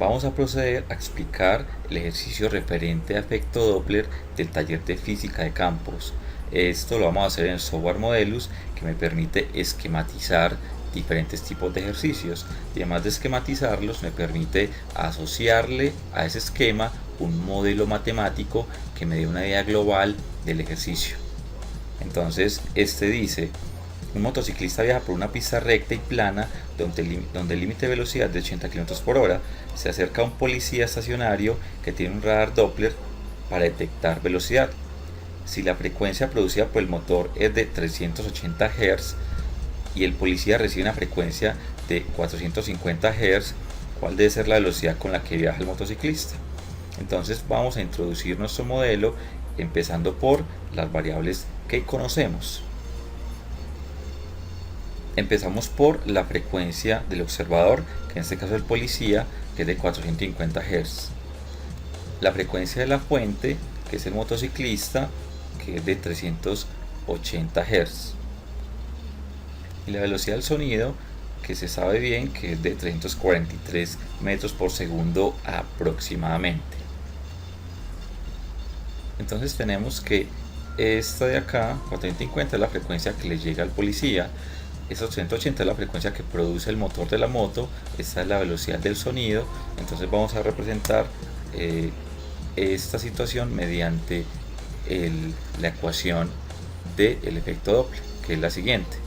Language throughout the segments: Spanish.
Vamos a proceder a explicar el ejercicio referente a efecto Doppler del taller de física de campos. Esto lo vamos a hacer en el software Modelus, que me permite esquematizar diferentes tipos de ejercicios, y además de esquematizarlos me permite asociarle a ese esquema un modelo matemático que me dé una idea global del ejercicio. Entonces este dice: un motociclista viaja por una pista recta y plana donde el límite de velocidad es de 80 km por hora. Se acerca a un policía estacionario que tiene un radar Doppler para detectar velocidad. Si la frecuencia producida por el motor es de 380 Hz y el policía recibe una frecuencia de 450 Hz, ¿cuál debe ser la velocidad con la que viaja el motociclista? Entonces vamos a introducir nuestro modelo empezando por las variables que conocemos. Empezamos por la frecuencia del observador, que en este caso es el policía, que es de 450 Hz. La frecuencia de la fuente, que es el motociclista, que es de 380 Hz. Y la velocidad del sonido, que se sabe bien que es de 343 metros por segundo aproximadamente. Entonces tenemos que esta de acá, 450, es la frecuencia que le llega al policía. Esa 380 es la frecuencia que produce el motor de la moto. Esta es la velocidad del sonido. Entonces vamos a representar esta situación mediante la ecuación del efecto Doppler, que es la siguiente.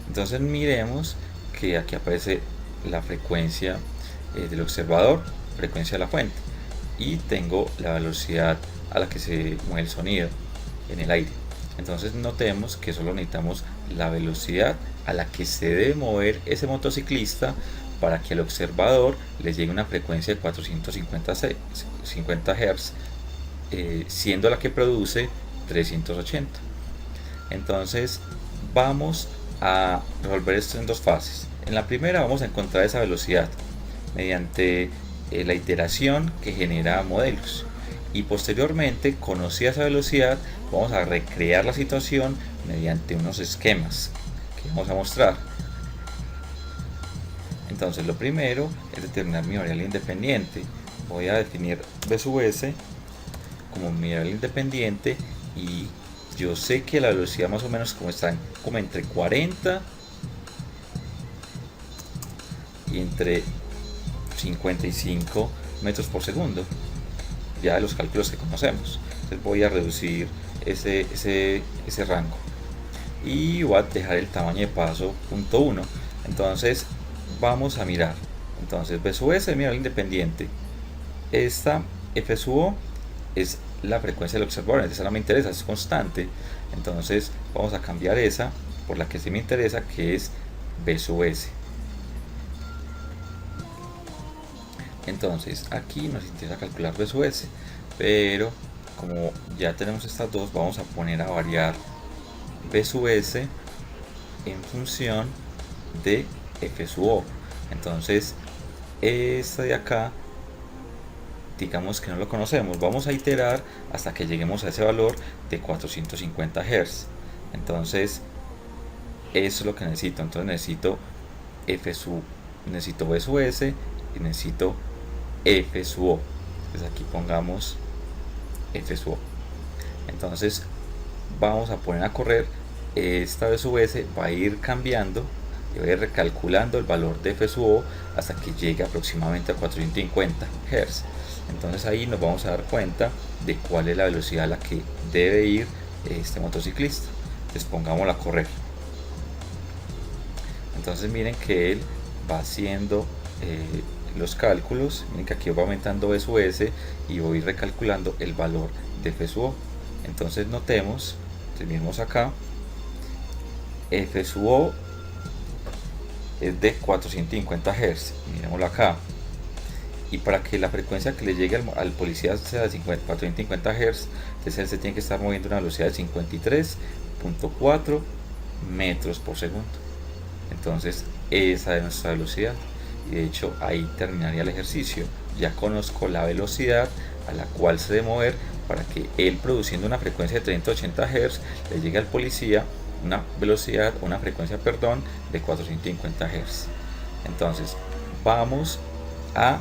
Entonces miremos que aquí aparece la frecuencia del observador, frecuencia de la fuente, y tengo la velocidad a la que se mueve el sonido en el aire. Entonces notemos que solo necesitamos la velocidad a la que se debe mover ese motociclista para que al observador le llegue una frecuencia de 450 Hz, siendo la que produce 380. Entonces vamos a resolver esto en dos fases. En la primera vamos a encontrar esa velocidad mediante la iteración que genera modelos, y posteriormente, conocida esa velocidad, vamos a recrear la situación mediante unos esquemas que vamos a mostrar. Entonces lo primero es determinar mi variable independiente. Voy a definir B sub S como mi variable independiente, y yo sé que la velocidad más o menos como entre 40 y entre 55 metros por segundo, ya de los cálculos que conocemos. Entonces voy a reducir ese rango y voy a dejar el tamaño de paso 0.1. Entonces vamos a mirar. Entonces B sub S es mi variable independiente. Esta F sub O es la frecuencia del observador, esa no me interesa, es constante. Entonces vamos a cambiar esa por la que sí me interesa, que es B sub S. Entonces aquí nos interesa calcular B sub S, pero como ya tenemos estas dos, vamos a poner a variar B sub S en función de F sub O. Entonces esta de acá, digamos que no lo conocemos, vamos a iterar hasta que lleguemos a ese valor de 450 Hz. Entonces eso es lo que necesito. Entonces necesito necesito B sub S y necesito F sub O. Entonces aquí pongamos F sub O. Entonces vamos a poner a correr. Esta B sub S va a ir cambiando y va a ir recalculando el valor de F sub O hasta que llegue aproximadamente a 450 Hz. Entonces ahí nos vamos a dar cuenta de cuál es la velocidad a la que debe ir este motociclista. Entonces pongámosla a correr. Entonces miren que él va haciendo los cálculos. Miren que aquí va aumentando B sub S y voy recalculando el valor de F sub O. Entonces notemos, terminemos acá, F sub O es de 450 Hz, miremoslo acá, y para que la frecuencia que le llegue al policía sea de 450 Hz, entonces él se tiene que estar moviendo a una velocidad de 53.4 metros por segundo. Entonces esa es nuestra velocidad, y de hecho ahí terminaría el ejercicio. Ya conozco la velocidad a la cual se debe mover para que él, produciendo una frecuencia de 380 Hz, le llegue al policía una velocidad, una frecuencia, perdón, de 450 Hz. Entonces vamos a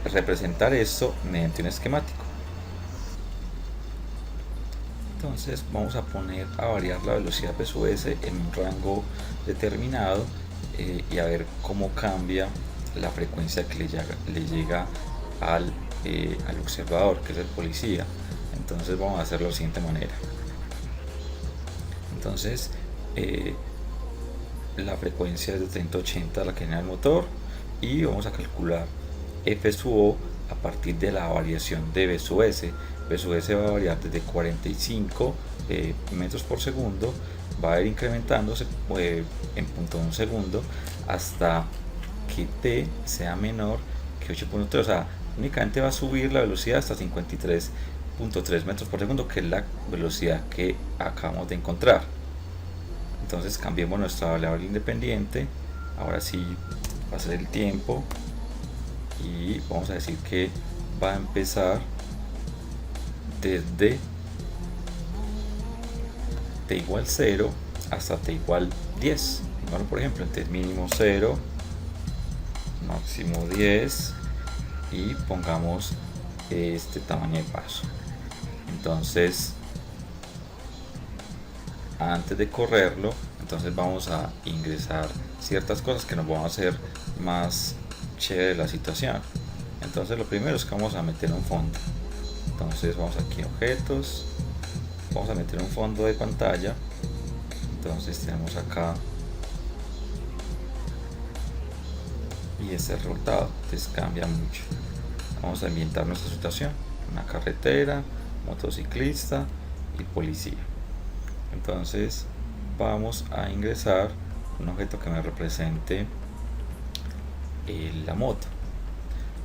representar esto mediante un esquemático. Entonces vamos a poner a variar la velocidad P sub S en un rango determinado y a ver cómo cambia la frecuencia que le llega al observador, que es el policía. Entonces vamos a hacerlo de la siguiente manera. Entonces la frecuencia es de 3080 la que genera el motor, y vamos a calcular F sub O a partir de la variación de B sub S. B sub S va a variar desde 45 metros por segundo, va a ir incrementándose en 0.1 segundo hasta que T sea menor que 8.3, o sea, únicamente va a subir la velocidad hasta 53.3 metros por segundo, que es la velocidad que acabamos de encontrar. Entonces cambiemos nuestra variable independiente, ahora sí va a ser el tiempo, y vamos a decir que va a empezar desde t igual 0 hasta t igual 10. Bueno, por ejemplo, entonces mínimo 0, máximo 10, y pongamos este tamaño de paso. Entonces, antes de correrlo, entonces vamos a ingresar ciertas cosas que nos van a hacer más chévere la situación. Entonces lo primero es que vamos a meter un fondo. Entonces vamos aquí a objetos, vamos a meter un fondo de pantalla. Entonces tenemos acá, y este resultado entonces cambia mucho. Vamos a ambientar nuestra situación: una carretera, motociclista y policía. Entonces vamos a ingresar un objeto que me represente la moto.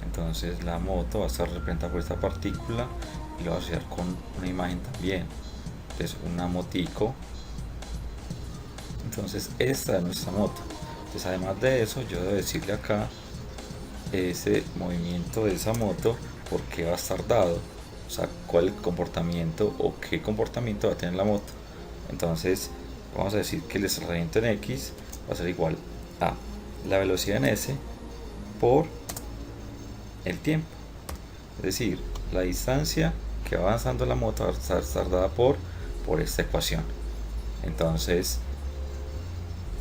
Entonces la moto va a estar representada por esta partícula y lo voy a asociar con una imagen también. Entonces una motico. Entonces esta es nuestra moto. Entonces además de eso, yo debo decirle acá ese movimiento de esa moto, por qué va a estar dado, o sea, cuál es el comportamiento o qué comportamiento va a tener la moto. Entonces vamos a decir que el desplazamiento en X va a ser igual a la velocidad en S por el tiempo, es decir, la distancia que va avanzando la moto va a estar dada por esta ecuación. Entonces,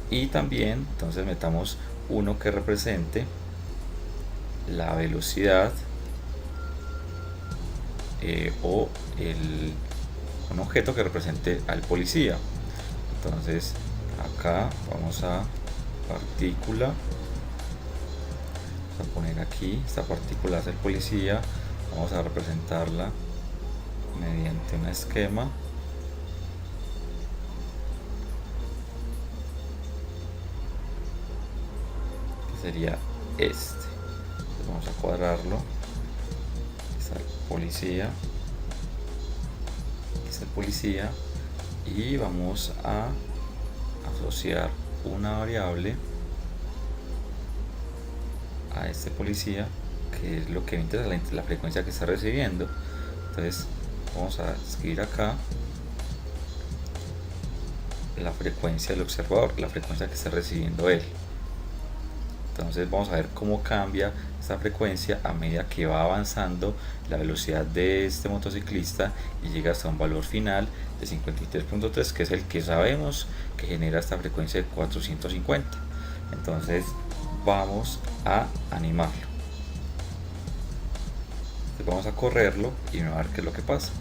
y también entonces metamos uno que represente la velocidad o un objeto que represente al policía. Entonces acá vamos a partícula, vamos a poner aquí esta partícula es el policía, vamos a representarla mediante un esquema. Que sería este. Entonces vamos a cuadrarlo. Aquí está el policía. Aquí está el policía. Y vamos a asociar una variable a este policía, que es lo que me interesa, la frecuencia que está recibiendo. Entonces vamos a escribir acá la frecuencia del observador, la frecuencia que está recibiendo él. Entonces vamos a ver cómo cambia esta frecuencia a medida que va avanzando la velocidad de este motociclista y llega hasta un valor final de 53.3, que es el que sabemos que genera esta frecuencia de 450. Entonces vamos a animarlo. Entonces vamos a correrlo y a ver qué es lo que pasa.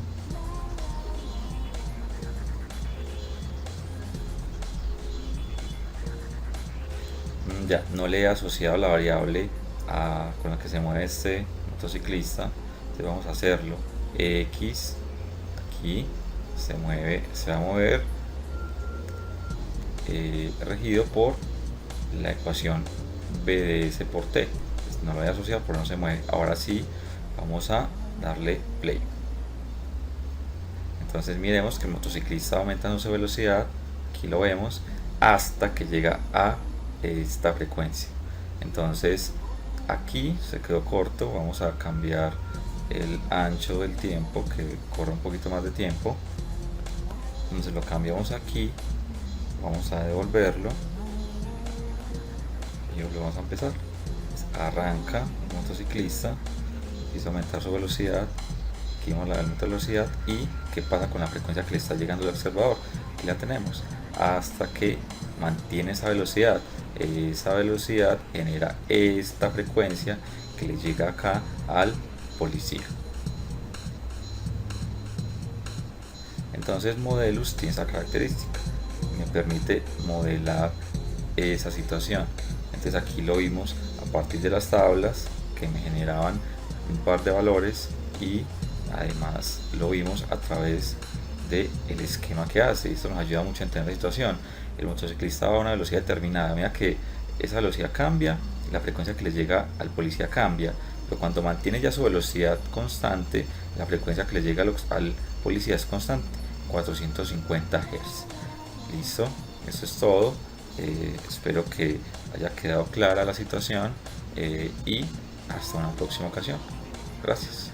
Ya no le he asociado la variable con la que se mueve este motociclista. Entonces vamos a hacerlo. X aquí se va a mover regido por la ecuación B de S por T. Pues no lo voy a asociar porque no se mueve. Ahora sí vamos a darle play. Entonces miremos que el motociclista va aumentando su velocidad, aquí lo vemos, hasta que llega a esta frecuencia. Entonces aquí se quedó corto, vamos a cambiar el ancho del tiempo, que corra un poquito más de tiempo. Entonces lo cambiamos aquí, vamos a devolverlo y volvemos a empezar. Arranca el motociclista, empieza a aumentar su velocidad, aquí vamos a la velocidad y qué pasa con la frecuencia que le está llegando al observador. Aquí la tenemos hasta que mantiene esa velocidad genera esta frecuencia que le llega acá al policía. Entonces Modelus tiene esa característica, me permite modelar esa situación. Entonces aquí lo vimos a partir de las tablas que me generaban un par de valores y además lo vimos a través del esquema que hace. Esto nos ayuda mucho a entender la situación. El motociclista va a una velocidad determinada, mira que esa velocidad cambia, la frecuencia que le llega al policía cambia, pero cuando mantiene ya su velocidad constante, la frecuencia que le llega al policía es constante, 450 Hz. Listo, eso es todo. Espero que haya quedado clara la situación y hasta una próxima ocasión. Gracias.